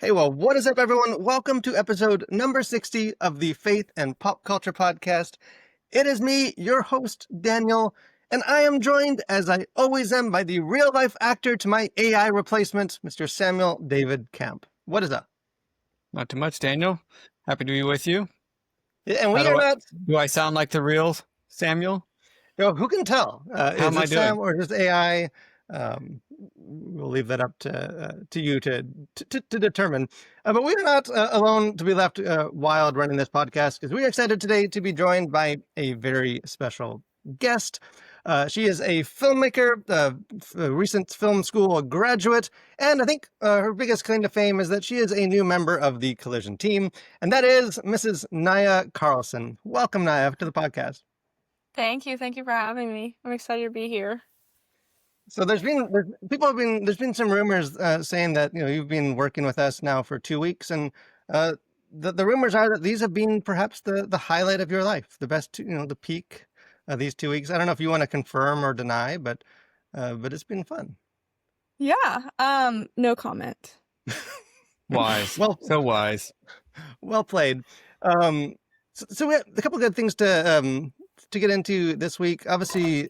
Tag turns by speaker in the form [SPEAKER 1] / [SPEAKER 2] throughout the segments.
[SPEAKER 1] Hey, well, what is up, everyone? Welcome to episode number 60 of the Faith and Pop Culture Podcast. It is me, your host, Daniel, and I am joined, as I always am, by the real-life actor to my AI replacement, Mr. Samuel David Camp. What is up?
[SPEAKER 2] Not too much, Daniel. Happy to be with you.
[SPEAKER 1] And we are not...
[SPEAKER 2] Do I sound like the real Samuel?
[SPEAKER 1] Who can tell?
[SPEAKER 2] How
[SPEAKER 1] Is
[SPEAKER 2] am I
[SPEAKER 1] it
[SPEAKER 2] doing?
[SPEAKER 1] Sam or just AI? We'll leave that up to you to determine. But we are not alone to be left wild running this podcast, because we are excited today to be joined by a very special guest. She is a filmmaker, a recent film school graduate, and I think her biggest claim to fame is that she is a new member of the Collision team, and that is Mrs. Nyah Carlson. Welcome, Nyah, to the podcast.
[SPEAKER 3] Thank you for having me. I'm excited to be here.
[SPEAKER 1] So there's been some rumors saying that you've been working with us now for 2 weeks, and the rumors are that these have been perhaps the highlight of your life, the best, the peak of these 2 weeks. I don't know if you want to confirm or deny, but it's been fun.
[SPEAKER 3] Yeah. No comment.
[SPEAKER 2] Wise.
[SPEAKER 1] Well,
[SPEAKER 2] so wise.
[SPEAKER 1] Well played. So we have a couple of good things to get into this week. Obviously,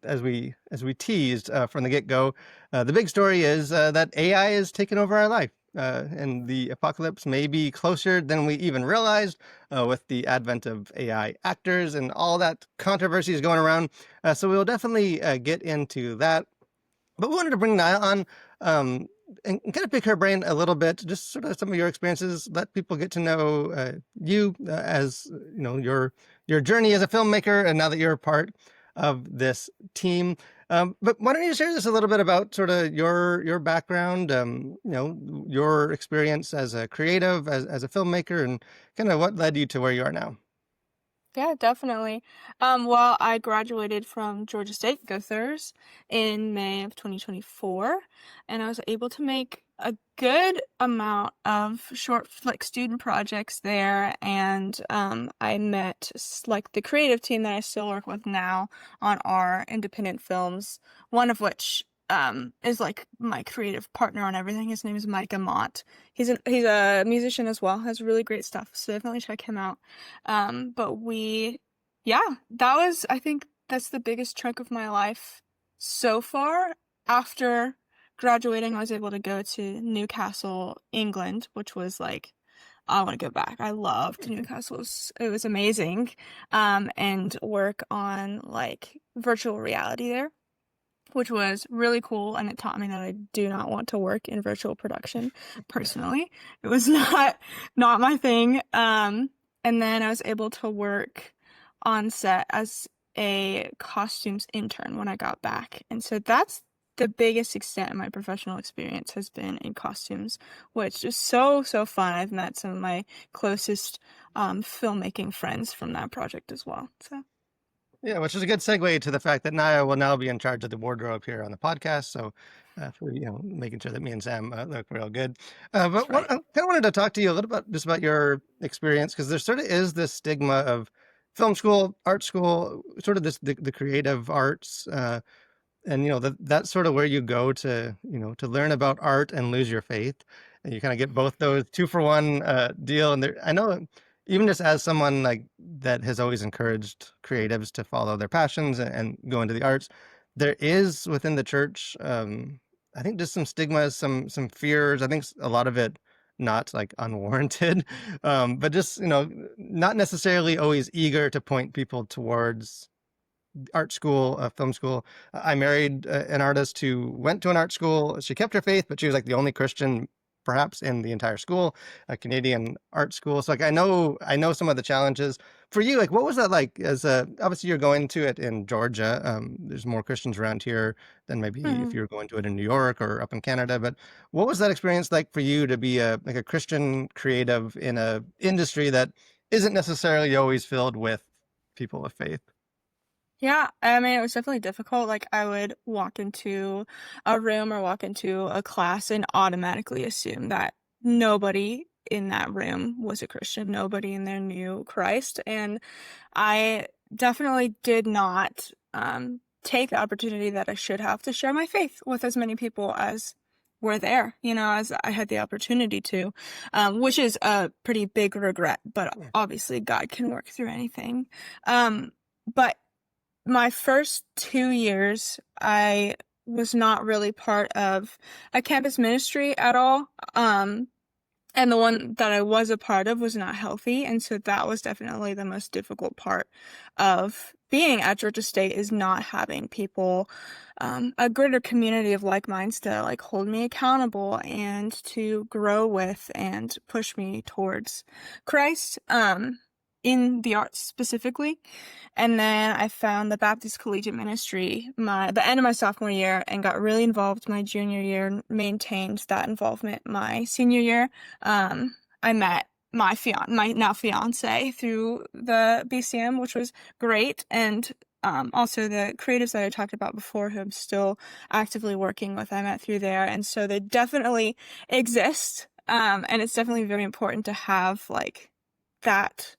[SPEAKER 1] as we teased from the get-go, the big story is that AI is taking over our life, and the apocalypse may be closer than we even realized with the advent of AI actors and all that controversy is going around. So we'll definitely get into that. But we wanted to bring Nyah on and kind of pick her brain a little bit, just sort of some of your experiences, let people get to know you as, your journey as a filmmaker, and now that you're a part of this team. But why don't you share just a little bit about sort of your background, your experience as a creative, as a filmmaker, and kind of what led you to where you are now?
[SPEAKER 3] Yeah, definitely. Well, I graduated from Georgia State, go Thurs, in May of 2024, and I was able to make a good amount of short student projects there, and I met the creative team that I still work with now on our independent films, one of which is like my creative partner on everything. His name is Mike Amott. He's a musician as well, has really great stuff, so definitely check him out. I think that's the biggest chunk of my life so far. After graduating, I was able to go to Newcastle, England, which was like, I want to go back. I loved Newcastle. It was amazing. And work on like virtual reality there, which was really cool, and it taught me that I do not want to work in virtual production personally. It was not my thing. And then I was able to work on set as a costumes intern when I got back. And so that's the biggest extent of my professional experience has been in costumes, which is so fun. I've met some of my closest filmmaking friends from that project as well. So
[SPEAKER 1] yeah, which is a good segue to the fact that Nyah will now be in charge of the wardrobe here on the podcast. So, for making sure that me and Sam look real good. But
[SPEAKER 3] right.
[SPEAKER 1] I kind of wanted to talk to you a little bit just about your experience, because there sort of is this stigma of film school, art school, sort of the creative arts, and that's sort of where you go to to learn about art and lose your faith, and you kind of get both those 2-for-1 deal. And I know, even just as someone like that has always encouraged creatives to follow their passions and go into the arts, there is within the church, I think, just some stigmas, some fears. I think a lot of it not like unwarranted, but just not necessarily always eager to point people towards art school, film school. I married an artist who went to an art school. She kept her faith, but she was like the only Christian perhaps in the entire school, a Canadian art school. So like, I know some of the challenges for you. Like, what was that like as obviously you're going to it in Georgia. There's more Christians around here than maybe if you were going to it in New York or up in Canada. But what was that experience like for you to be a Christian creative in a industry that isn't necessarily always filled with people of faith?
[SPEAKER 3] Yeah, I mean, it was definitely difficult. Like, I would walk into a room or walk into a class and automatically assume that nobody in that room was a Christian. Nobody in there knew Christ. And I definitely did not take the opportunity that I should have to share my faith with as many people as were there, as I had the opportunity to, which is a pretty big regret, but obviously God can work through anything. But my first 2 years, I was not really part of a campus ministry at all. And the one that I was a part of was not healthy. And so that was definitely the most difficult part of being at Georgia State, is not having people, a greater community of like minds to like hold me accountable and to grow with and push me towards Christ, in the arts specifically. And then I found the Baptist Collegiate Ministry the end of my sophomore year, and got really involved my junior year, and maintained that involvement my senior year. I met my now fiance through the BCM, which was great. And also the creatives that I talked about before, who I'm still actively working with, I met through there. And so they definitely exist. And it's definitely very important to have like that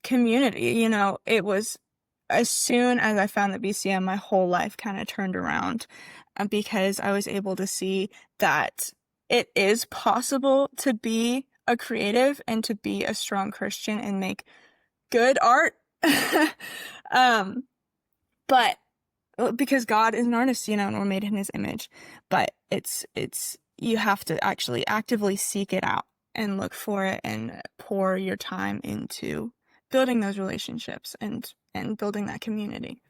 [SPEAKER 3] community. It was, as soon as I found the BCM, my whole life kind of turned around, because I was able to see that it is possible to be a creative and to be a strong Christian and make good art. But because God is an artist, and we're made in his image, but it's you have to actually actively seek it out and look for it and pour your time into building those relationships and building that community.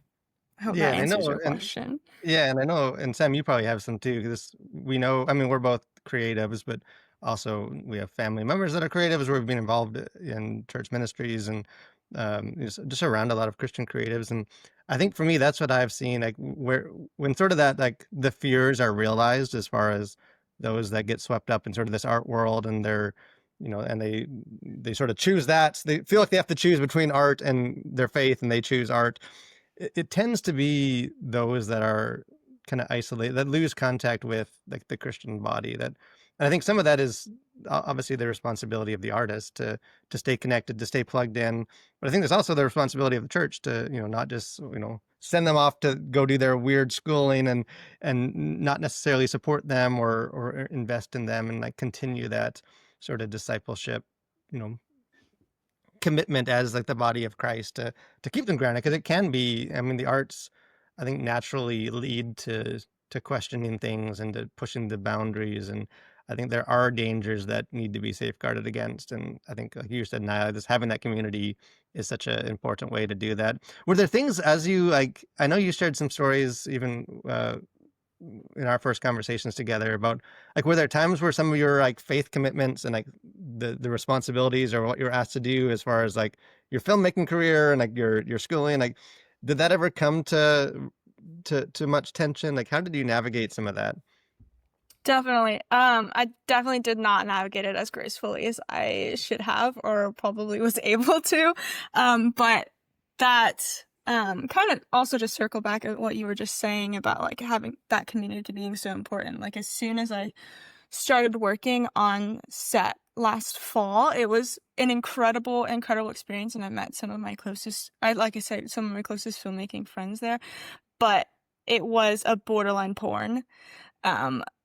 [SPEAKER 3] I hope that
[SPEAKER 1] Yeah, I
[SPEAKER 3] answers
[SPEAKER 1] know,
[SPEAKER 3] your
[SPEAKER 1] and
[SPEAKER 3] question.
[SPEAKER 1] yeah, and I know, and Sam, you probably have some too, because we know, I mean, we're both creatives, but also we have family members that are creatives. We've been involved in church ministries and just around a lot of Christian creatives. And I think for me, that's what I've seen, like when sort of that, like the fears are realized as far as those that get swept up in sort of this art world, and they're, and they sort of choose that. So they feel like they have to choose between art and their faith, and they choose art. It tends to be those that are kind of isolated, that lose contact with like the Christian body. And I think some of that is obviously the responsibility of the artist to stay connected, to stay plugged in. But I think there's also the responsibility of the church to, not just, send them off to go do their weird schooling and not necessarily support them or invest in them and like continue that sort of discipleship, you know, commitment as like the body of Christ to keep them grounded, because it can be, I mean, the arts I think naturally lead to questioning things and to pushing the boundaries, and I think there are dangers that need to be safeguarded against. And I think, like you said, Nyah, just having that community is such an important way to do that. Were there things, as you, like, I know you shared some stories even in our first conversations together about, like, were there times where some of your like faith commitments and like the responsibilities or what you're asked to do as far as like your filmmaking career and like your schooling, like, did that ever come to much tension? Like, how did you navigate some of that?
[SPEAKER 3] Definitely. I definitely did not navigate it as gracefully as I should have, or probably was able to. But that, kind of also to circle back at what you were just saying about like having that community being so important. Like, as soon as I started working on set last fall, it was an incredible experience, and I met some of my closest, like I said, some of my closest filmmaking friends there. But it was a borderline porn.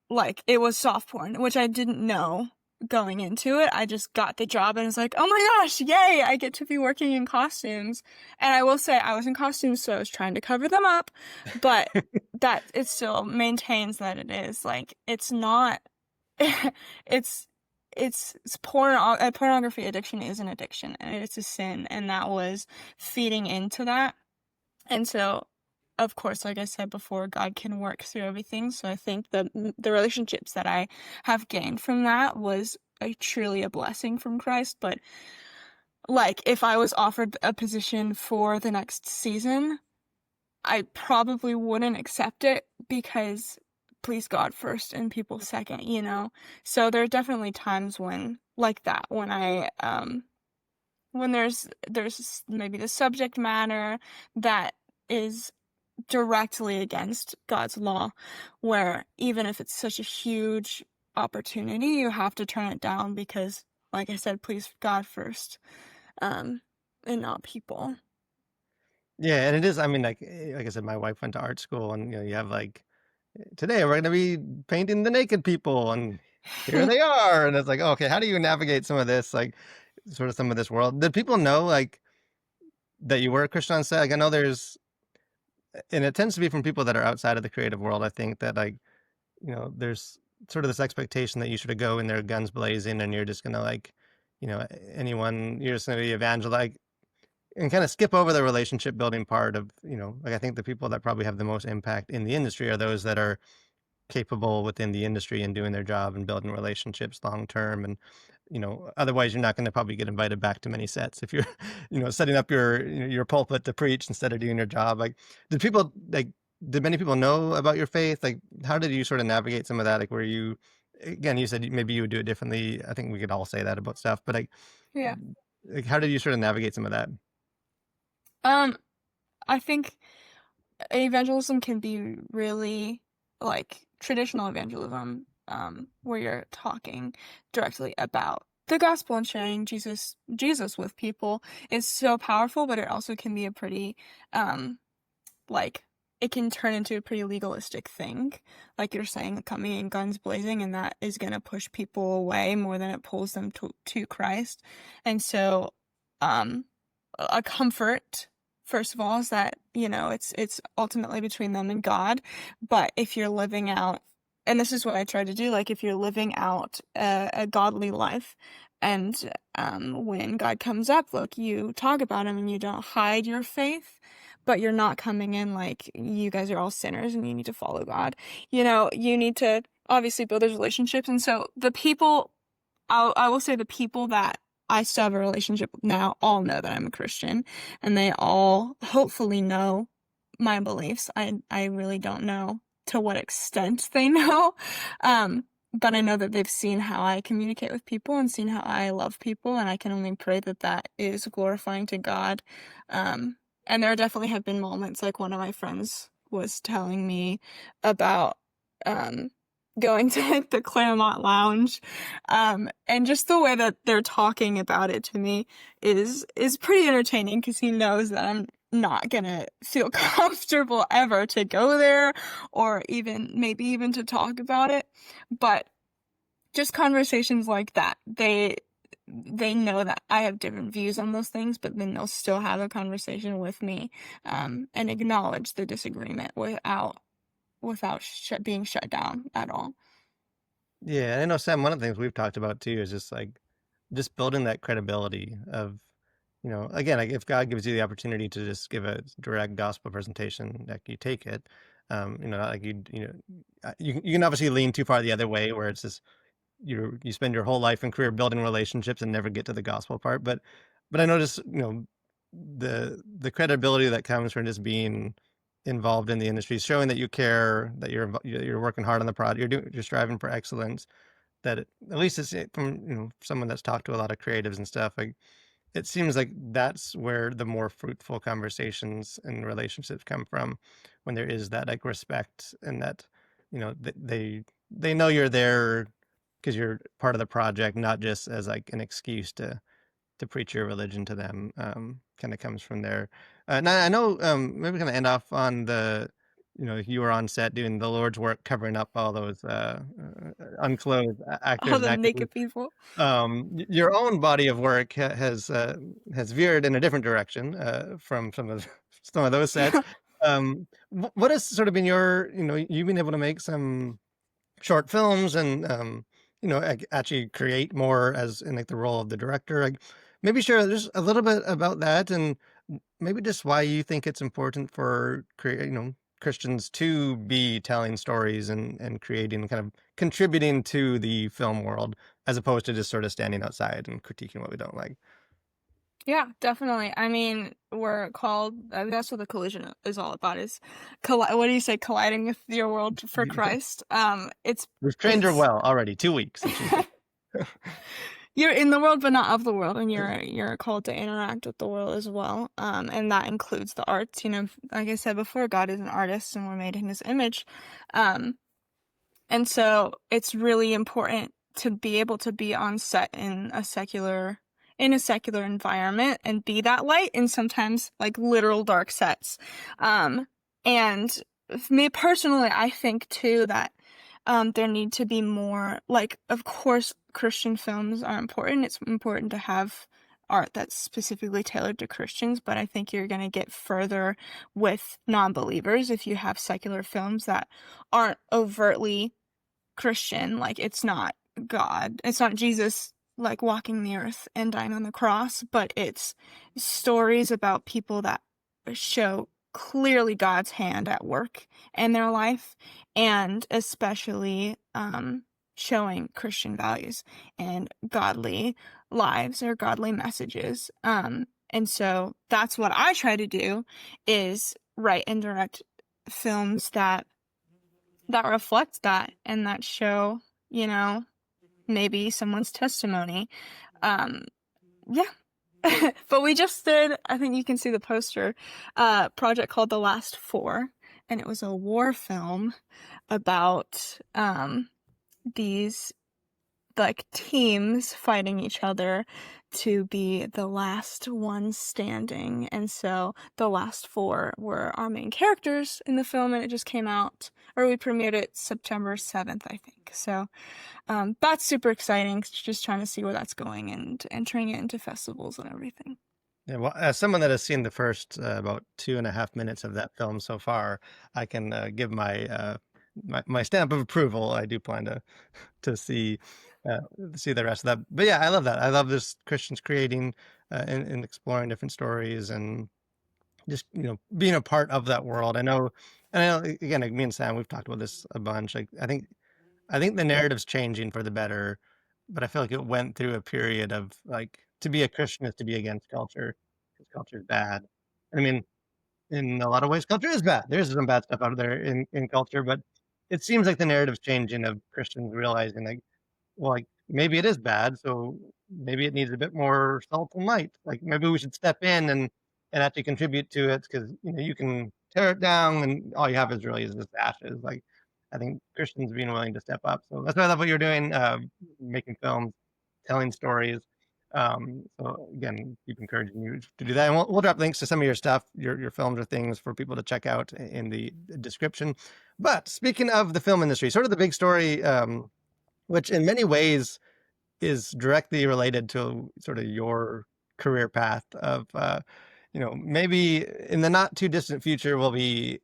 [SPEAKER 3] Like, it was soft porn, which I didn't know going into it. I just got the job and was like, oh my gosh, yay, I get to be working in costumes. And I will say I was in costumes, so I was trying to cover them up, but that it still maintains that it is like, it's not, it's pornography addiction is an addiction, and it's a sin, and that was feeding into that. And so, of course, like I said before, God can work through everything. So I think the relationships that I have gained from that was truly a blessing from Christ. But like, if I was offered a position for the next season, I probably wouldn't accept it, because please God first and people second, So there are definitely times when, like that, when when there's maybe the subject matter that is directly against God's law, where even if it's such a huge opportunity, you have to turn it down because, like I said, please God first, and not people.
[SPEAKER 1] Yeah, and it is, I mean, like I said, my wife went to art school, and you have like today we're going to be painting the naked people, and here they are. And it's like, okay, how do you navigate some of this, like sort of some of this world? Did people know like that you were a Christian on set? Like I know there's, and it tends to be from people that are outside of the creative world. I think that like, there's sort of this expectation that you sort of go in there guns blazing and you're just going to like, anyone, you're just going to be evangelize and kind of skip over the relationship building part of, like I think the people that probably have the most impact in the industry are those that are capable within the industry and doing their job and building relationships long term. And otherwise you're not going to probably get invited back to many sets if you're setting up your pulpit to preach instead of doing your job. Like did many people know about your faith? Like how did you sort of navigate some of that? Like were you, again, you said maybe you would do it differently. I think we could all say that about stuff, but
[SPEAKER 3] Yeah.
[SPEAKER 1] like how did you sort of navigate some of that?
[SPEAKER 3] I think evangelism can be really like traditional evangelism, where you're talking directly about the gospel and sharing Jesus with people is so powerful, but it also can be a pretty, like, it can turn into a pretty legalistic thing. Like you're saying, coming in guns blazing, and that is going to push people away more than it pulls them to Christ. And so, a comfort, first of all, is that, it's ultimately between them and God. But if you're living out, and this is what I try to do, like if you're living out a godly life, and when God comes up, look, you talk about him and you don't hide your faith, but you're not coming in like you guys are all sinners and you need to follow God. You need to obviously build those relationships. And so the people, I will say the people that I still have a relationship with now all know that I'm a Christian, and they all hopefully know my beliefs. I really don't know to what extent they know, but I know that they've seen how I communicate with people and seen how I love people, and I can only pray that that is glorifying to God. And there definitely have been moments, like one of my friends was telling me about going to like the Claremont Lounge, and just the way that they're talking about it to me is pretty entertaining, because he knows that I'm not gonna feel comfortable ever to go there, or maybe even to talk about it. But just conversations like that, they know that I have different views on those things, but then they'll still have a conversation with me, and acknowledge the disagreement without being shut down at all.
[SPEAKER 1] Yeah, I know, Sam, one of the things we've talked about too is just building that credibility of, again, like if God gives you the opportunity to just give a direct gospel presentation, like you take it. Not like you can obviously lean too far the other way where it's just you spend your whole life and career building relationships and never get to the gospel part. But I know just the credibility that comes from just being involved in the industry, showing that you care, that you're working hard on the project, you're striving for excellence. That at least it's from someone that's talked to a lot of creatives and stuff. Like it seems like that's where the more fruitful conversations and relationships come from, when there is that like respect and that they know you're there because you're part of the project, not just as like an excuse to preach your religion to them. Kind of comes from there. Now I know, maybe we're gonna end off on the, you were on set doing the Lord's work, covering up all those unclothed
[SPEAKER 3] All
[SPEAKER 1] actors and
[SPEAKER 3] the
[SPEAKER 1] actresses.
[SPEAKER 3] naked people.
[SPEAKER 1] Your own body of work has veered in a different direction from some of those sets. What has sort of been your, you've been able to make some short films and actually create more as in like the role of the director. Like maybe share just a little bit about that, and maybe just why you think it's important for Christians to be telling stories and creating, kind of contributing to the film world, as opposed to just sort of standing outside and critiquing what we don't like.
[SPEAKER 3] Yeah, definitely. I mean, we're called, that's what the collision is all about, is what do you say, colliding with your world for Christ.
[SPEAKER 1] We've trained her
[SPEAKER 3] It's
[SPEAKER 1] well already. 2 weeks. And she's
[SPEAKER 3] you're in the world but not of the world, and you're called to interact with the world as well. And that includes the arts. Like I said before, God is an artist and we're made in his image. And so it's really important to be able to be on set in a secular environment and be that light in sometimes like literal dark sets. And me personally, I think too that there need to be more, like, of course, Christian films are important. It's important to have art that's specifically tailored to Christians, but I think you're going to get further with non-believers if you have secular films that aren't overtly Christian. Like, it's not God, it's not Jesus like walking the earth and dying on the cross, but it's stories about people that show clearly God's hand at work in their life, and especially showing Christian values and godly lives or godly messages. And so that's what I try to do, is write and direct films that reflect that and that show, maybe someone's testimony. Yeah. But we just did, I think you can see the poster, project called The Last Four, and it was a war film about these like teams fighting each other to be the last ones standing. And so the last four were our main characters in the film, and it just came out, or we premiered it September 7th, I think. So that's super exciting, just trying to see where that's going and entering it into festivals and everything.
[SPEAKER 1] Yeah, well, as someone that has seen the first about 2.5 minutes of that film so far, I can give my stamp of approval. I do plan to see the rest of that. But yeah, I love that. I love this Christians creating and exploring different stories, and just being a part of that world. I know again, like me and Sam, we've talked about this a bunch. Like I think the narrative's changing for the better, but I feel like it went through a period of like, to be a Christian is to be against culture, because culture is bad. I mean, in a lot of ways, culture is bad. There's some bad stuff out there in culture, but it seems like the narrative's changing of Christians realizing like, well, like maybe it is bad, so maybe it needs a bit more salt and light. Like maybe we should step in and actually contribute to it, because you can tear it down and all you have is really is just ashes. Like I think Christians being willing to step up. So that's why I love what you're doing, making films, telling stories. So again, keep encouraging you to do that. And we'll drop links to some of your stuff, your films or things for people to check out in the description. But speaking of the film industry, sort of the big story, which in many ways is directly related to sort of your career path of, maybe in the not too distant future, we'll be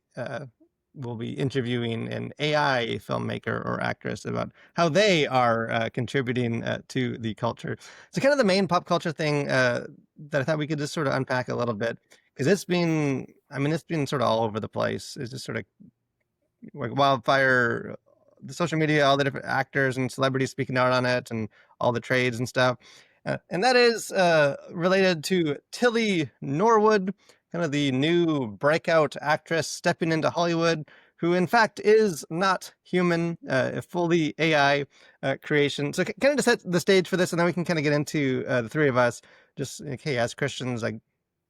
[SPEAKER 1] interviewing an AI filmmaker or actress about how they are contributing to the culture. So kind of the main pop culture thing that I thought we could just sort of unpack a little bit, because it's been sort of all over the place. It's just sort of like wildfire, the social media, all the different actors and celebrities speaking out on it, and all the trades and stuff. And that is related to Tilly Norwood, kind of the new breakout actress stepping into Hollywood, who in fact is not human, a fully AI creation. So kind of to set the stage for this, and then we can kind of get into the three of us, just, okay, as Christians, like,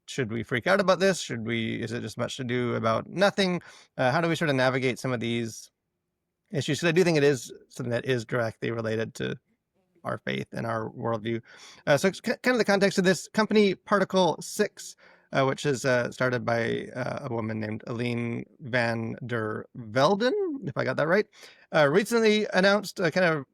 [SPEAKER 1] should we freak out about this? Is it just much to do about nothing? How do we sort of navigate some of these issues? Because I do think it is something that is directly related to our faith and our worldview. So it's kind of the context of this company, Particle 6, which is started by a woman named Aline van der Velden, if I got that right, recently announced a kind of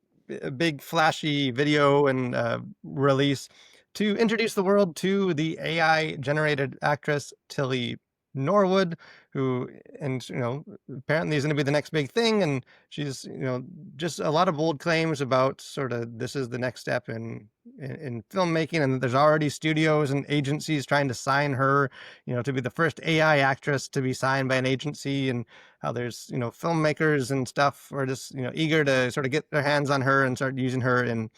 [SPEAKER 1] a big flashy video and release to introduce the world to the AI generated actress Tilly Norwood, who, and apparently is going to be the next big thing. And she's, just a lot of bold claims about sort of this is the next step in filmmaking, and that there's already studios and agencies trying to sign her, to be the first AI actress to be signed by an agency, and how there's, filmmakers and stuff are just, eager to sort of get their hands on her and start using her in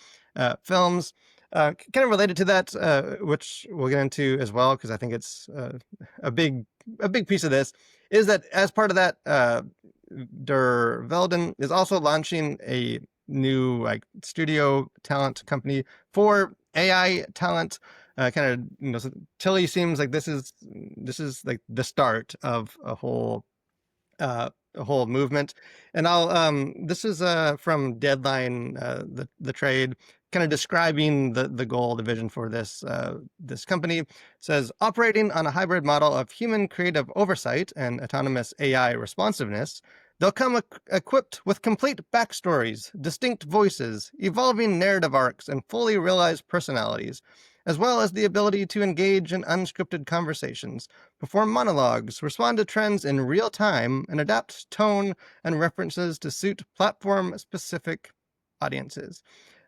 [SPEAKER 1] films. Kind of related to that, which we'll get into as well, because I think it's a big piece of this, is that as part of that, Der Velden is also launching a new studio talent company for AI talent. Kind of, so Tilly seems like this is like the start of a whole whole movement. And I'll this is from Deadline, the trade, kind of describing the goal, the vision for this company. It says, operating on a hybrid model of human creative oversight and autonomous AI responsiveness, they'll come equipped with complete backstories, distinct voices, evolving narrative arcs, and fully realized personalities, as well as the ability to engage in unscripted conversations, perform monologues, respond to trends in real time, and adapt tone and references to suit platform-specific audiences.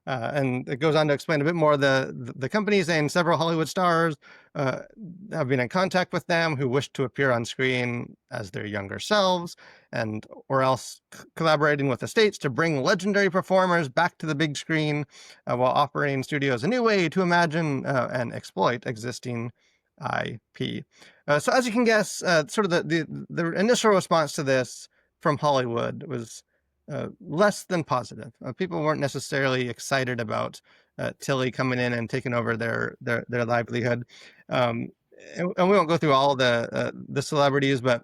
[SPEAKER 1] And it goes on to explain a bit more. The company saying several Hollywood stars have been in contact with them who wish to appear on screen as their younger selves, and or else collaborating with the states to bring legendary performers back to the big screen, while offering studios a new way to imagine and exploit existing IP. So as you can guess, sort of the initial response to this from Hollywood was less than positive. People weren't necessarily excited about Tilly coming in and taking over their livelihood. And we won't go through all the celebrities, but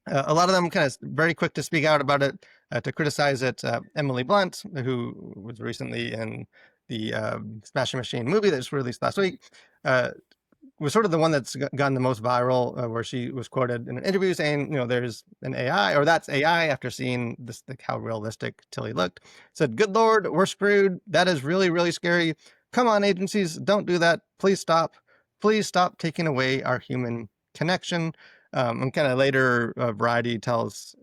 [SPEAKER 1] a lot of them kind of very quick to speak out about it, to criticize it. Emily Blunt, who was recently in the Smashing Machine movie that was released last week, was sort of the one that's gotten the most viral, where she was quoted in an interview saying, there's an AI, or that's AI, after seeing this, how realistic Tilly looked. Said, "Good Lord, we're screwed. That is really, really scary. Come on, agencies, don't do that. Please stop. Please stop taking away our human connection." And kind of later, Variety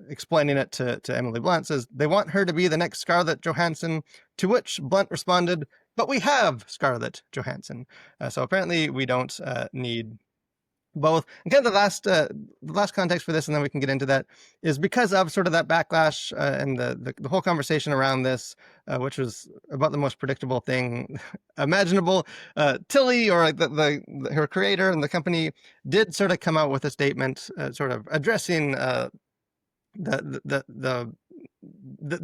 [SPEAKER 1] explaining it to Emily Blunt, says they want her to be the next Scarlett Johansson, to which Blunt responded, "But we have Scarlett Johansson." So apparently we don't need both. And kind of the last context for this, and then we can get into that, is because of sort of that backlash and the whole conversation around this, which was about the most predictable thing imaginable. Tilly, or like her creator and the company, did sort of come out with a statement, sort of addressing the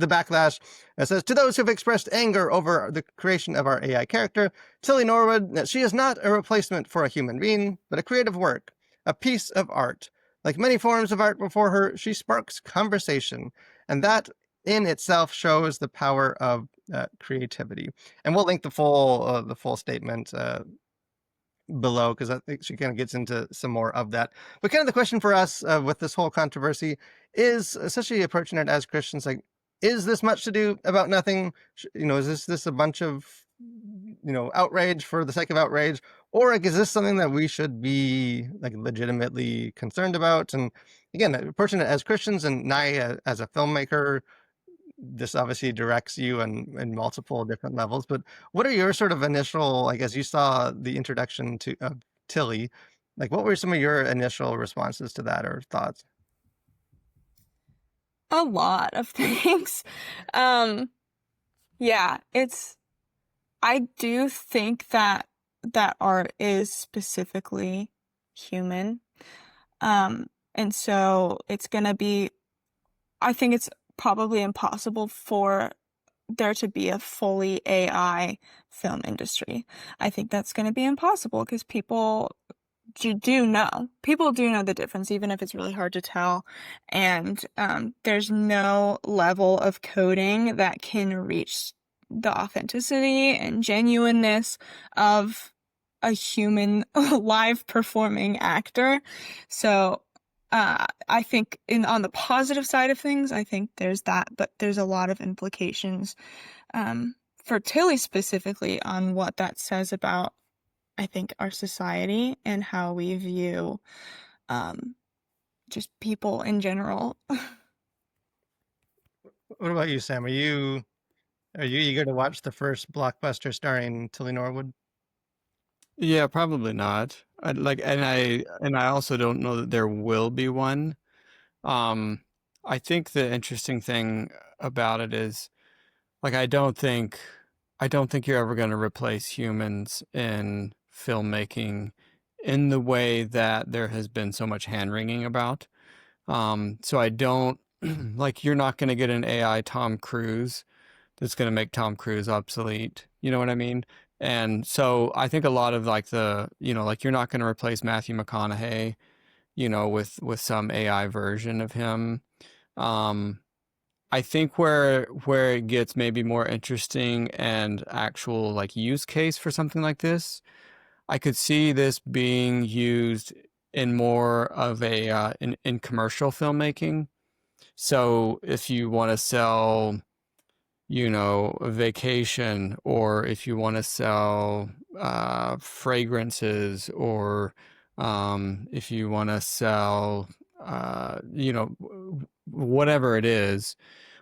[SPEAKER 1] backlash. It says, "To those who've expressed anger over the creation of our AI character, Tilly Norwood, she is not a replacement for a human being, but a creative work, a piece of art. Like many forms of art before her, she sparks conversation, and that in itself shows the power of creativity." And we'll link the full statement below, because I think she kind of gets into some more of that. But kind of the question for us with this whole controversy is, especially approaching it as Christians, like, is this much to do about nothing? Is this a bunch of outrage for the sake of outrage, or like, is this something that we should be like legitimately concerned about? And again, approaching it as Christians, and Nyah as a filmmaker, this obviously directs you in multiple different levels, but what are your sort of initial, like, as you saw the introduction to Tilly, like, what were some of your initial responses to that or thoughts?
[SPEAKER 3] A lot of things. Yeah, I do think that art is specifically human. And so it's gonna be, I think it's probably impossible for there to be a fully AI film industry. I think that's going to be impossible because people do know the difference, even if it's really hard to tell. And there's no level of coding that can reach the authenticity and genuineness of a human live performing actor. So I think on the positive side of things, I think there's that, but there's a lot of implications for Tilly specifically on what that says about, I think, our society and how we view just people in general.
[SPEAKER 1] What about you, Sam? Are you eager to watch the first blockbuster starring Tilly Norwood?
[SPEAKER 2] Yeah, probably not. And I also don't know that there will be one. I think the interesting thing about it is, like, I don't think you're ever going to replace humans in filmmaking in the way that there has been so much hand-wringing about. So I don't like, you're not going to get an AI Tom Cruise that's going to make Tom Cruise obsolete. You know what I mean? And so I think a lot of like like, you're not going to replace Matthew McConaughey, with some AI version of him. Um, I think where it gets maybe more interesting and actual like use case for something like this, I could see this being used in more of a in commercial filmmaking. So if you want to sell, a vacation, or if you want to sell fragrances, or if you want to sell, whatever it is,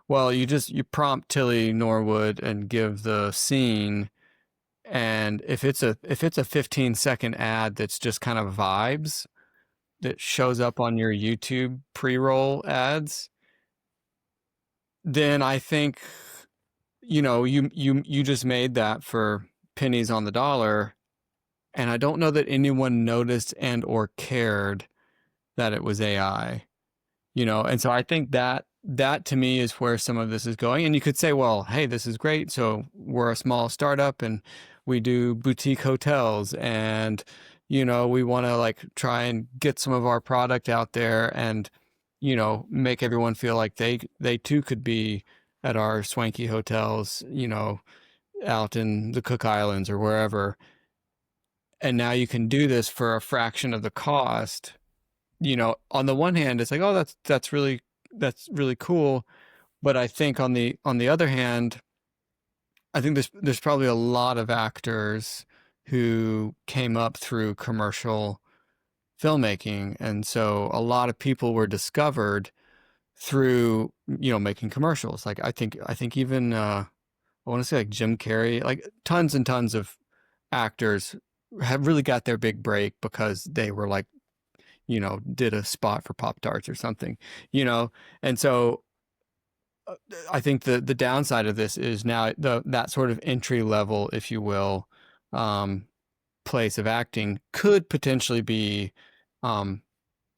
[SPEAKER 2] well, you prompt Tilly Norwood and give the scene, and if it's a 15-second ad that's just kind of vibes that shows up on your YouTube pre-roll ads, then I think you just made that for pennies on the dollar, and I don't know that anyone noticed and or cared that it was AI. And so I think that to me is where some of this is going. And you could say, well, hey, this is great. So we're a small startup and we do boutique hotels, and we want to like try and get some of our product out there, and make everyone feel like they too could be at our swanky hotels, out in the Cook Islands or wherever. And now you can do this for a fraction of the cost. On the one hand, it's like, oh, that's really cool. But I think on the other hand, I think there's probably a lot of actors who came up through commercial filmmaking, and so a lot of people were discovered through making commercials. Like I think even I want to say like Jim Carrey, like tons and tons of actors have really got their big break because they were like, did a spot for Pop Tarts or something, and so I think the downside of this is now that sort of entry level, if you will, um, place of acting could potentially be um,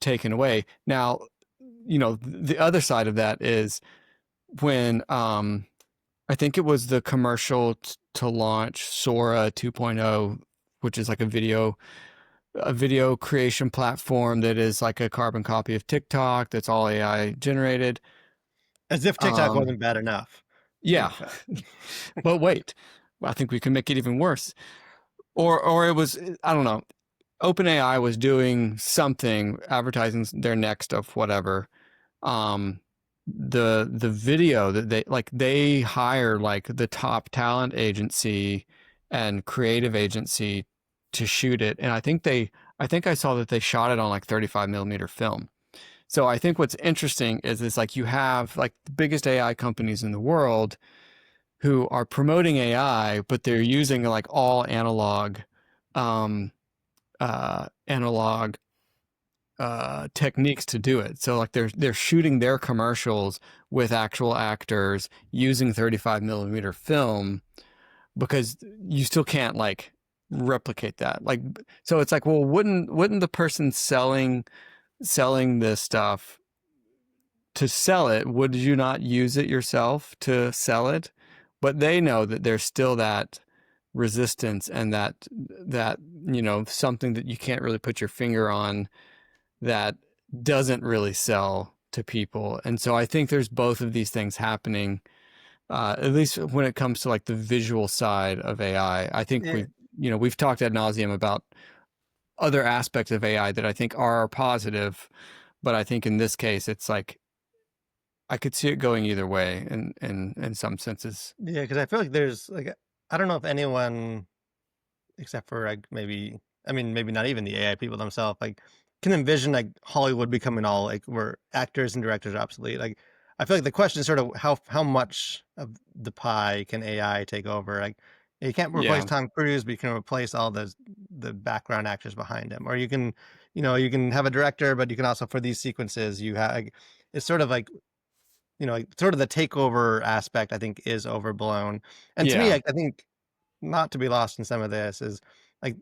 [SPEAKER 2] taken away. Now, the other side of that is when I think it was the commercial to launch Sora 2.0, which is like a video creation platform that is like a carbon copy of TikTok that's all AI generated.
[SPEAKER 1] As if TikTok
[SPEAKER 2] Um,
[SPEAKER 1] wasn't bad enough. In
[SPEAKER 2] yeah,
[SPEAKER 1] fact.
[SPEAKER 2] but wait, I think we can make it even worse. Or it was, I don't know. OpenAI was doing something, advertising their next of whatever. Um, the video that they hire like the top talent agency and creative agency to shoot it, and I think I saw that they shot it on like 35 millimeter film. So I think what's interesting is it's like you have like the biggest AI companies in the world who are promoting AI, but they're using like all um, analog techniques to do it. So like they're shooting their commercials with actual actors using 35 millimeter film, because you still can't like replicate that. Like, so it's like, well, wouldn't the person selling this stuff to sell it, would you not use it yourself to sell it? But they know that there's still that resistance, and that something that you can't really put your finger on, that doesn't really sell to people. And so I think there's both of these things happening, at least when it comes to like the visual side of AI. I think
[SPEAKER 1] Yeah.
[SPEAKER 2] we've talked ad nauseum about other aspects of AI that I think are positive, but I think in this case, it's like I could see it going either way in some senses.
[SPEAKER 1] Yeah, because I feel like there's like I don't know if anyone except for like maybe I mean maybe not even the AI people themselves like can envision like Hollywood becoming all like where actors and directors are obsolete. Like I feel like the question is sort of how much of the pie can AI take over? Like you can't replace
[SPEAKER 2] Yeah,
[SPEAKER 1] Tom Cruise, but you can replace all the background actors behind him. Or you can, you can have a director, but you can also for these sequences you have like, it's sort of like like, sort of the takeover aspect I think is overblown. And to me,
[SPEAKER 2] yeah,
[SPEAKER 1] I think not to be lost in some of this is like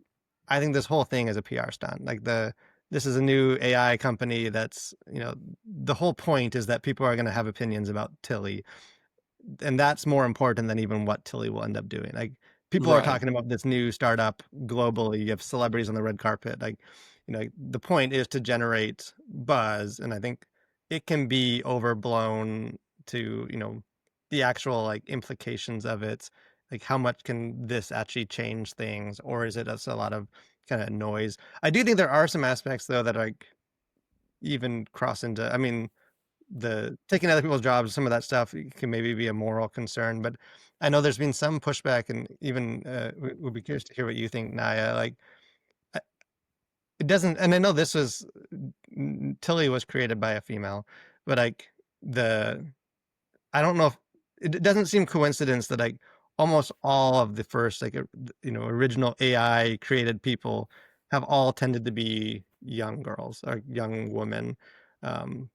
[SPEAKER 1] I think this whole thing is a PR stunt. Like this is a new AI company that's, the whole point is that people are going to have opinions about Tilly, and that's more important than even what Tilly will end up doing. Like people are
[SPEAKER 2] right.
[SPEAKER 1] talking about this new startup globally. You have celebrities on the red carpet. Like, the point is to generate buzz, and I think it can be overblown to, the actual like implications of it. Like how much can this actually change things, or is it just a lot of kind of noise? I do think there are some aspects though that like even cross into, I mean, the taking other people's jobs, some of that stuff can maybe be a moral concern, but I know there's been some pushback, and even would be curious to hear what you think, Naya. Like, it doesn't, and I know this was Tilly was created by a female, but like the I don't know if it doesn't seem coincidence that like almost all of the first like original AI created people have all tended to be young girls or young women. Um,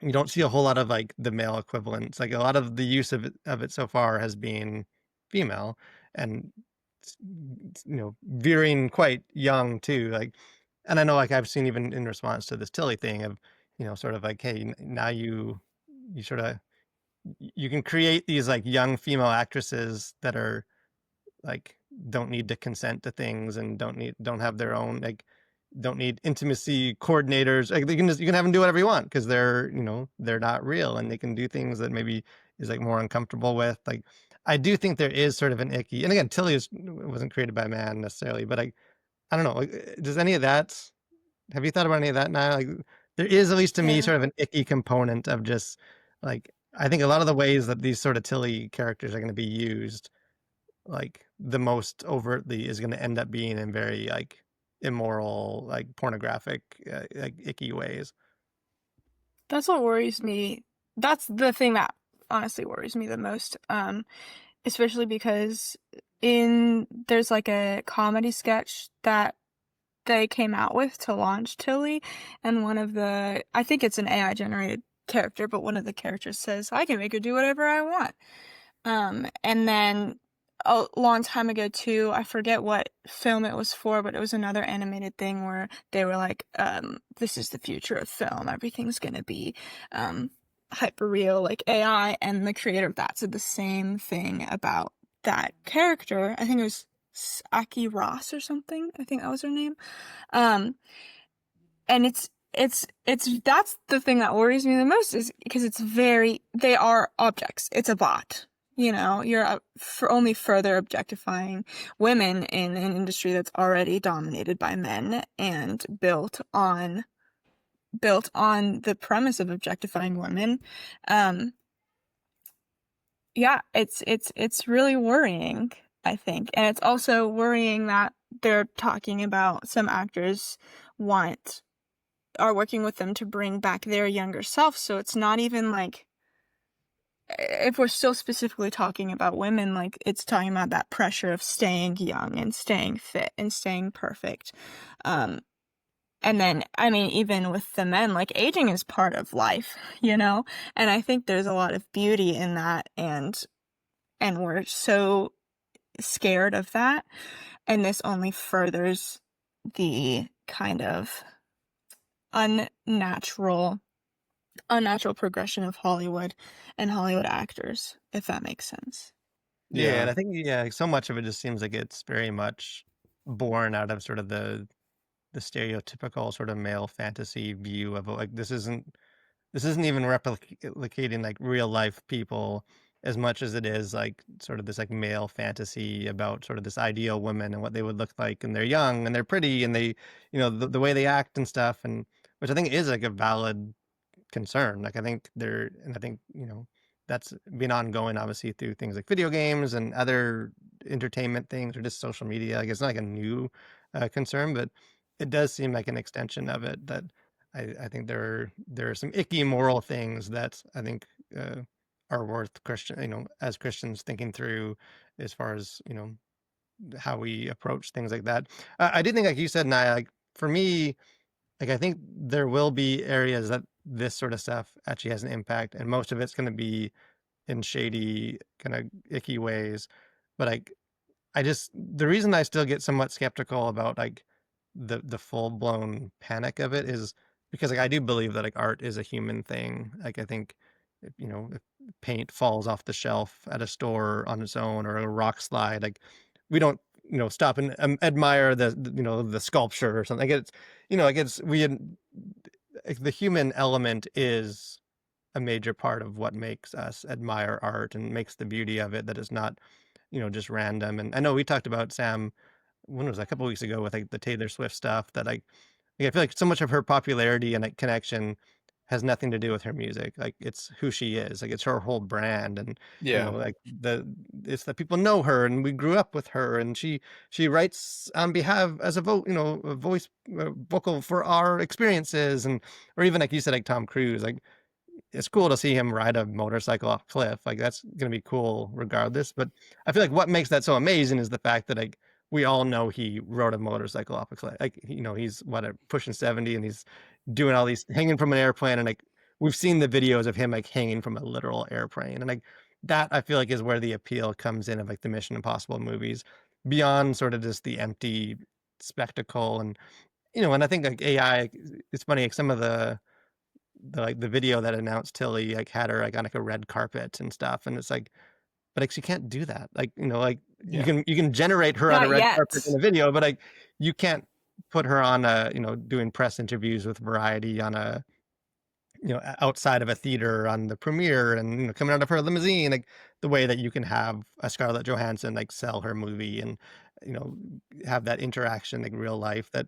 [SPEAKER 1] you don't see a whole lot of like the male equivalents. Like a lot of the use of it so far has been female, and veering quite young too. Like, and I know like I've seen even in response to this Tilly thing of sort of like, hey, now you sort of you can create these like young female actresses that are like don't need to consent to things and don't have their own like don't need intimacy coordinators. Like you can have them do whatever you want because they're not real, and they can do things that maybe is like more uncomfortable with. Like I do think there is sort of an icky, and again, wasn't created by a man necessarily, but I don't know. Like, does any of that? Have you thought about any of that now? Like there is, at least to me,
[SPEAKER 3] Yeah.
[SPEAKER 1] sort of an icky component of just like I think a lot of the ways that these sort of Tilly characters are going to be used, like the most overtly, is going to end up being in very like immoral, like pornographic, like icky ways.
[SPEAKER 3] That's what worries me. That's the thing that honestly worries me the most. Especially because there's like a comedy sketch that they came out with to launch Tilly, and I think it's an AI generated character, but one of the characters says, I can make her do whatever I want. And then a long time ago too, I forget what film it was for, but it was another animated thing where they were like, this is the future of film. Everything's gonna be hyper real, like AI, and the creator of that said the same thing about that character. I think it was Aki Ross or something. I think that was her name. And it's that's the thing that worries me the most, is because they are objects. It's a bot. You're only further objectifying women in an industry that's already dominated by men and built on the premise of objectifying women. Yeah, it's really worrying, I think. And it's also worrying that they're talking about some actors are working with them to bring back their younger self. So it's not even like, if we're still specifically talking about women, like it's talking about that pressure of staying young and staying fit and staying perfect. And then, I mean, even with the men, like aging is part of life, and I think there's a lot of beauty in that, and we're so scared of that, and this only furthers the kind of unnatural progression of Hollywood and Hollywood actors, if that makes sense.
[SPEAKER 1] Yeah, and I think so much of it just seems like it's very much born out of sort of the stereotypical sort of male fantasy view of like this isn't even replicating like real life people as much as it is like sort of this like male fantasy about sort of this ideal woman and what they would look like, and they're young and they're pretty and they the way they act and stuff, and which I think is like a valid concern. Like I think that's been ongoing obviously through things like video games and other entertainment things or just social media. Like it's not like a new concern, but it does seem like an extension of it that I think there are some icky moral things that I think are worth as Christians thinking through as far as how we approach things like that. I did think, like you said, Nia, like for me, like I think there will be areas that this sort of stuff actually has an impact, and most of it's going to be in shady, kind of icky ways. But like, the reason I still get somewhat skeptical about like the full blown panic of it is because like I do believe that like art is a human thing. Like I think if paint falls off the shelf at a store on its own, or a rock slide, like we don't stop and admire the sculpture or something. Like it's like it's we the human element is a major part of what makes us admire art and makes the beauty of it, that is not, just random. And I know we talked about Sam, when was that, a couple weeks ago, with like the Taylor Swift stuff, that I feel like so much of her popularity and like connection has nothing to do with her music. Like it's who she is. Like it's her whole brand, and
[SPEAKER 2] Yeah.
[SPEAKER 1] like it's that people know her, and we grew up with her, and she writes on behalf as a a voice, vocal for our experiences, and or even like you said, like Tom Cruise, like it's cool to see him ride a motorcycle off a cliff. Like that's gonna be cool regardless. But I feel like what makes that so amazing is the fact that like we all know he rode a motorcycle off a cliff. Like he's what, pushing 70, and he's doing all these hanging from an airplane, and like we've seen the videos of him like hanging from a literal airplane. And like that I feel like is where the appeal comes in of like the Mission Impossible movies, beyond sort of just the empty spectacle. And and I think like AI, it's funny, like some of the video that announced Tilly, like, had her, like, on, like, a red carpet and stuff, and it's like, but, like, she can't do that, like, like,
[SPEAKER 2] Yeah.
[SPEAKER 1] you can generate her on a
[SPEAKER 3] Not
[SPEAKER 1] red
[SPEAKER 3] yet.
[SPEAKER 1] carpet in a video, but, like, you can't put her on a doing press interviews with Variety on a outside of a theater on the premiere, and coming out of her limousine, like the way that you can have a Scarlett Johansson like sell her movie, and you know have that interaction like real life. That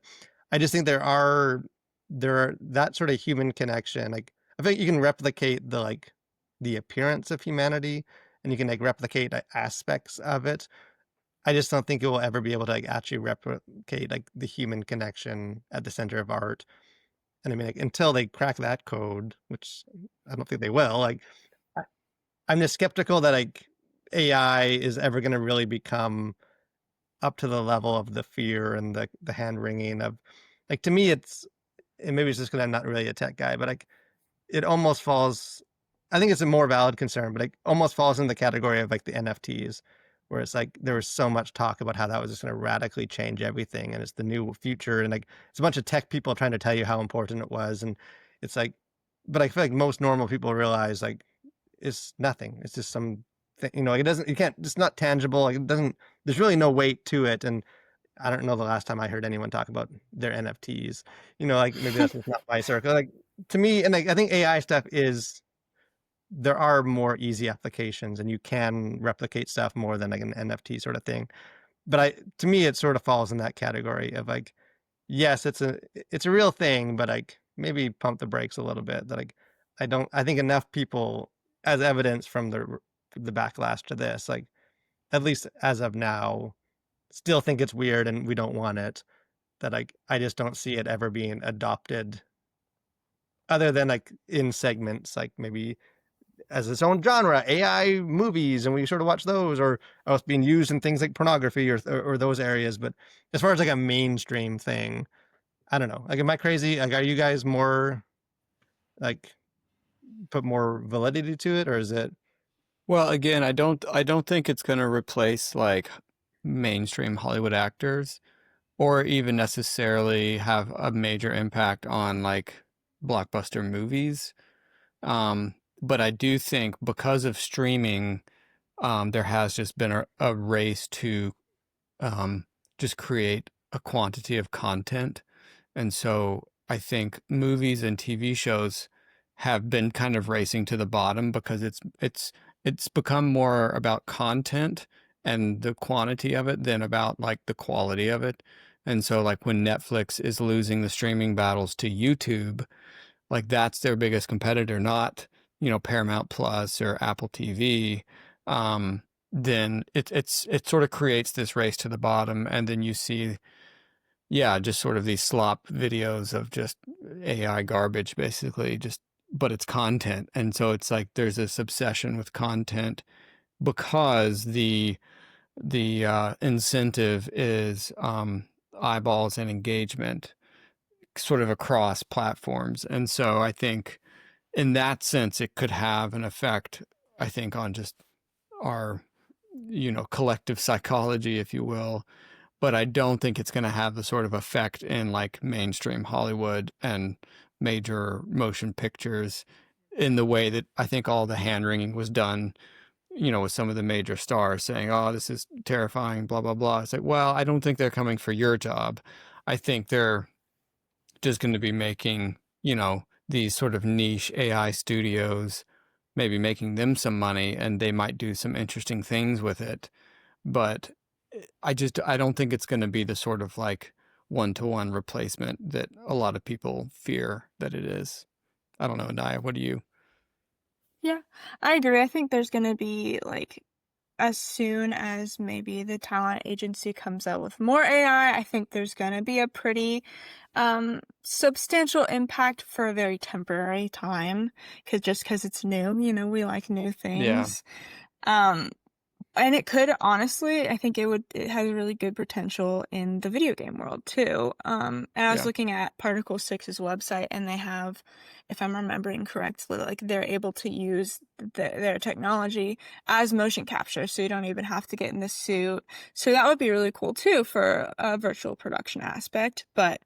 [SPEAKER 1] I just think there are that sort of human connection. Like I think you can replicate the appearance of humanity, and you can like replicate aspects of it. I just don't think it will ever be able to like actually replicate like the human connection at the center of art. And I mean, like, until they crack that code, which I don't think they will, like, I I'm just skeptical that, like, AI is ever gonna really become up to the level of the fear and the hand-wringing of like, to me, and maybe it's just 'cause I'm not really a tech guy, but, like, it almost falls, I think it's a more valid concern, but it almost falls in the category of, like, the NFTs, where it's like, there was so much talk about how that was just gonna radically change everything, and it's the new future, and, like, it's a bunch of tech people trying to tell you how important it was, and it's like, but I feel like most normal people realize, like, it's nothing. It's just some thing, it doesn't, you can't, it's not tangible, like, it doesn't, there's really no weight to it. And I don't know the last time I heard anyone talk about their NFTs, like, maybe that's just not my circle. Like, to me, and, like, I think AI stuff is, there are more easy applications, and you can replicate stuff more than, like, an NFT sort of thing. But to me, it sort of falls in that category of, like, yes, it's a real thing, but, like, maybe pump the brakes a little bit. That, like, I think enough people, as evidence from the backlash to this, like, at least as of now, still think it's weird and we don't want it, that, like, I just don't see it ever being adopted other than, like, in segments, like, maybe as its own genre, AI movies, and we sort of watch those, or else being used in things like pornography, or those areas. But as far as like a mainstream thing, I don't know. Like, am I crazy? Like, are you guys more like put more validity to it, or is it?
[SPEAKER 2] Well, again, I don't think it's going to replace like mainstream Hollywood actors or even necessarily have a major impact on like blockbuster movies. But I do think because of streaming, there has just been a race to just create a quantity of content. And so I think movies and TV shows have been kind of racing to the bottom because it's become more about content and the quantity of it than about like the quality of it. And so like when Netflix is losing the streaming battles to YouTube, like that's their biggest competitor, not, Paramount Plus or Apple TV. Then it sort of creates this race to the bottom, and then you see, yeah, just sort of these slop videos of just AI garbage, basically, just but it's content. And so it's like there's this obsession with content because the incentive is eyeballs and engagement sort of across platforms. And so I think in that sense it could have an effect, I think, on just our, collective psychology, if you will, but I don't think it's going to have the sort of effect in like mainstream Hollywood and major motion pictures in the way that I think all the hand wringing was done, with some of the major stars saying, oh, this is terrifying, blah, blah, blah. It's like, well, I don't think they're coming for your job. I think they're just going to be making these sort of niche AI studios, maybe making them some money, and they might do some interesting things with it. But I don't think it's going to be the sort of like one-to-one replacement that a lot of people fear that it is. I don't know, Nyah, what do you?
[SPEAKER 3] Yeah, I agree. I think there's going to be like, as soon as maybe the talent agency comes out with more AI, I think there's going to be a pretty substantial impact for a very temporary time, because it's new, we like new
[SPEAKER 2] Yeah.
[SPEAKER 3] things. And it could, honestly, I think it has really good potential in the video game world too. And I was
[SPEAKER 2] Yeah.
[SPEAKER 3] looking at Particle 6's website, and they have, if I'm remembering correctly, like they're able to use their technology as motion capture, so you don't even have to get in the suit. So that would be really cool too for a virtual production aspect. But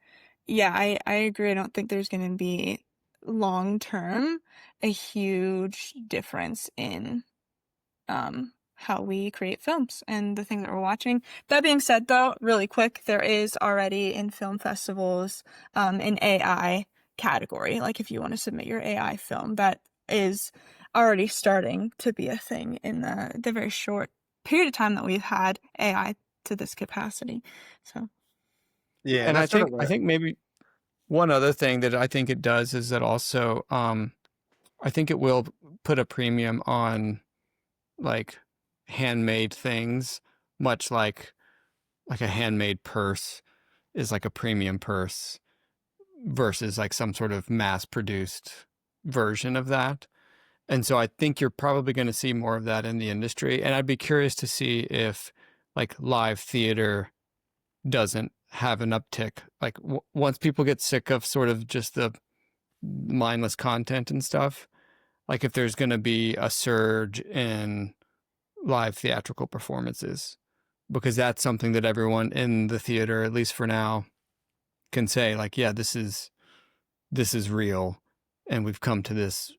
[SPEAKER 3] yeah, I agree. I don't think there's going to be long term a huge difference in how we create films and the thing that we're watching. That being said, though, really quick, there is already in film festivals an AI category. Like if you want to submit your AI film, that is already starting to be a thing in the very short period of time that we've had AI to this capacity. So
[SPEAKER 1] Yeah,
[SPEAKER 2] And I
[SPEAKER 1] that's sort of
[SPEAKER 2] think maybe one other thing that I think it does is that also I think it will put a premium on like handmade things, much like a handmade purse is like a premium purse versus like some sort of mass produced version of that. And so I think you're probably going to see more of that in the industry. And I'd be curious to see if like live theater doesn't have an uptick. Like once people get sick of sort of just the mindless content and stuff, like if there's going to be a surge in live theatrical performances, because that's something that everyone in the theater, at least for now, can say like, yeah, this is real, and we've come to this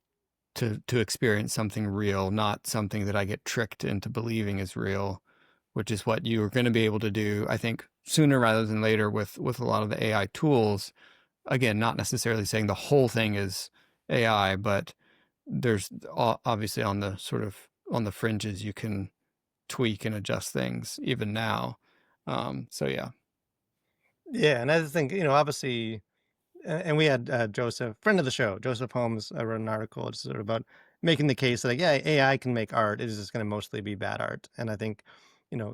[SPEAKER 2] to experience something real, not something that I get tricked into believing is real, which is what you are going to be able to do, I think, sooner rather than later with a lot of the AI tools. Again, not necessarily saying the whole thing is AI, but there's obviously on the fringes you can tweak and adjust things even now. So yeah.
[SPEAKER 1] Yeah, and I just think, obviously, and we had Joseph, friend of the show, Joseph Holmes, wrote an article just sort of about making the case that, like, yeah, AI can make art. It's just going to mostly be bad art. And I think,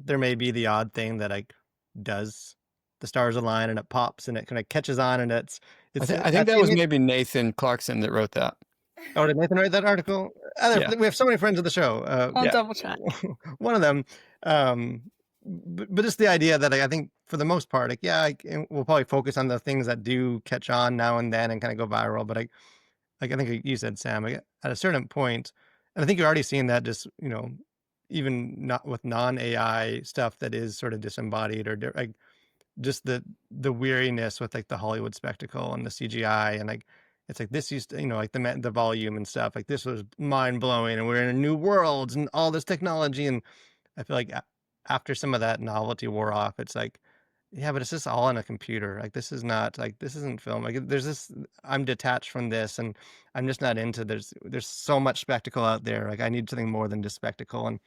[SPEAKER 1] there may be the odd thing that like does the stars align and it pops and it kind of catches on and
[SPEAKER 2] I
[SPEAKER 1] it's
[SPEAKER 2] think that was maybe Nathan Clarkson that wrote that.
[SPEAKER 1] Oh, did Nathan write that article?
[SPEAKER 2] Yeah.
[SPEAKER 1] We have so many friends of the show.
[SPEAKER 3] I'll
[SPEAKER 2] Yeah.
[SPEAKER 3] double check.
[SPEAKER 1] One of them, but just the idea that I think for the most part, like, yeah, we'll probably focus on the things that do catch on now and then and kind of go viral. But I think you said, Sam, like, at a certain point, and I think you're already seeing that just, even not with non-AI stuff that is sort of disembodied or like just the weariness with like the Hollywood spectacle and the CGI and like it's like this used to, like the volume and stuff, like this was mind blowing and we're in a new world and all this technology. And I feel like after some of that novelty wore off, it's like, yeah, but it's just all on a computer. Like this is not like this isn't film. Like there's this, I'm detached from this and I'm just not into there's so much spectacle out there. Like I need something more than just spectacle. And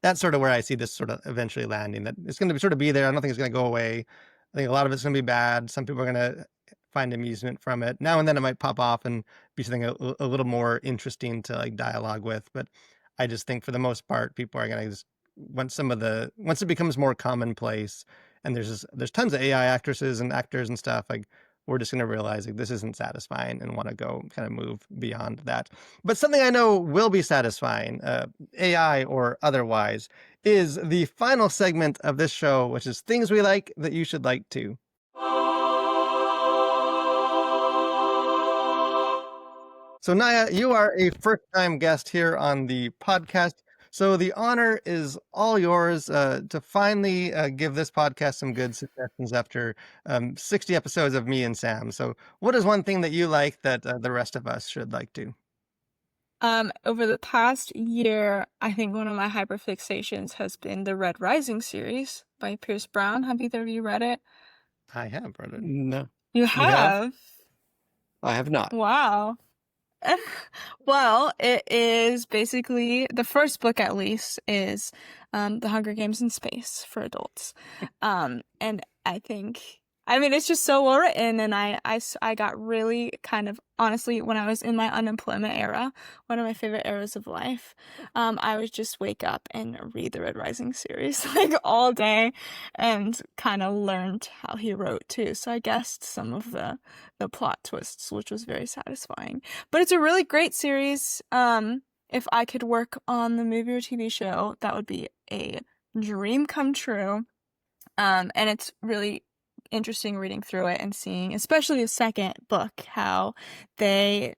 [SPEAKER 1] that's sort of where I see this sort of eventually landing, that it's going to sort of be there. I don't think it's going to go away. I think a lot of it's going to be bad. Some people are going to find amusement from it. Now and then it might pop off and be something a little more interesting to like dialogue with. But I just think for the most part, people are going to just, once it becomes more commonplace and there's tons of AI actresses and actors and stuff, like we're just going to realize like this isn't satisfying and want to go kind of move beyond that. But something I know will be satisfying, AI or otherwise, is the final segment of this show, which is things we like that you should like too. So Nyah, you are a first-time guest here on the podcast. So the honor is all yours to finally give this podcast some good suggestions after 60 episodes of me and Sam. So what is one thing that you like that the rest of us should like to?
[SPEAKER 3] Over the past year, I think one of my hyperfixations has been the Red Rising series by Pierce Brown. Have either of you read it?
[SPEAKER 1] I have read it.
[SPEAKER 2] No.
[SPEAKER 3] You
[SPEAKER 2] have?
[SPEAKER 3] have?
[SPEAKER 2] I have not.
[SPEAKER 3] Wow. Well, it is basically the first book, at least, is The Hunger Games in Space for adults. And I mean, it's just so well written, and I got really kind of, honestly, when I was in my unemployment era, one of my favorite eras of life, I would just wake up and read the Red Rising series like all day and kind of learned how he wrote too. So I guessed some of the plot twists, which was very satisfying. But it's a really great series. If I could work on the movie or TV show, that would be a dream come true. And it's really interesting reading through it and seeing, especially the second book, how they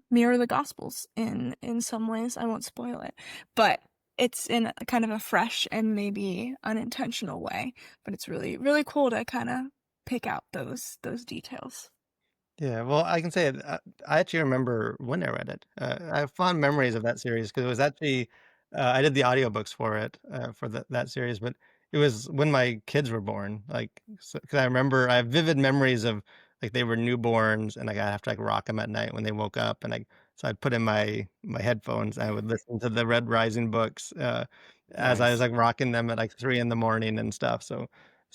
[SPEAKER 3] mirror the Gospels in some ways. I won't spoil it, but it's in a kind of a fresh and maybe unintentional way. But it's really, really cool to kind of pick out those details.
[SPEAKER 1] Yeah, well, I can say I actually remember when I read it. I have fond memories of that series because it was actually I did the audiobooks for it for that series, but it was when my kids were born. Like, because I remember I have vivid memories of like they were newborns, and like I have to like rock them at night when they woke up, and like so I'd put in my headphones and I would listen to the Red Rising books as I was
[SPEAKER 2] Nice.
[SPEAKER 1] like rocking them at like 3 in the morning and stuff. So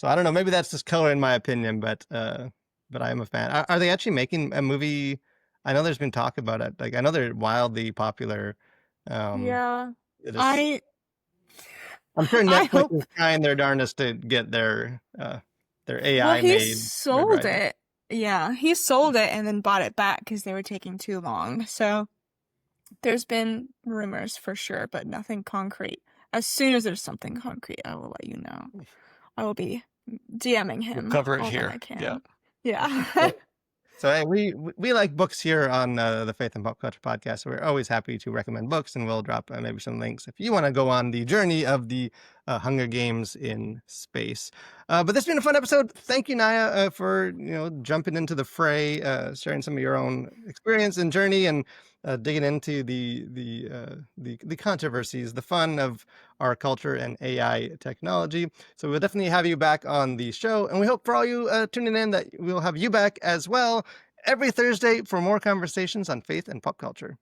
[SPEAKER 1] I don't know, maybe that's just color in my opinion, but I am a fan. Are they actually making a movie? I know there's been talk about it. Like I know they're wildly popular. Um,
[SPEAKER 3] Yeah,
[SPEAKER 1] it is.
[SPEAKER 3] I
[SPEAKER 1] I'm sure
[SPEAKER 3] I
[SPEAKER 1] Netflix is
[SPEAKER 3] hope.
[SPEAKER 1] trying their darndest to get their
[SPEAKER 3] Well,
[SPEAKER 1] AI
[SPEAKER 3] he
[SPEAKER 1] made Red
[SPEAKER 3] sold
[SPEAKER 1] Rising.
[SPEAKER 3] it. Yeah, he sold it and then bought it back because they were taking too long. So there's been rumors for sure, but nothing concrete. As soon as there's something concrete, I will let you know. I will be DMing
[SPEAKER 2] We'll
[SPEAKER 3] him
[SPEAKER 2] cover it
[SPEAKER 3] all that I
[SPEAKER 2] here. Yeah.
[SPEAKER 3] can. Yeah.
[SPEAKER 1] So hey, we like books here on the Faith and Pop Culture Podcast. So we're always happy to recommend books, and we'll drop maybe some links if you want to go on the journey of the Hunger Games in space. But this has been a fun episode. Thank you, Nyah, for jumping into the fray, sharing some of your own experience and journey, and digging into the controversies, the fun of our culture and AI technology. So we'll definitely have you back on the show, and we hope for all you tuning in that we'll have you back as well every Thursday for more conversations on faith and pop culture.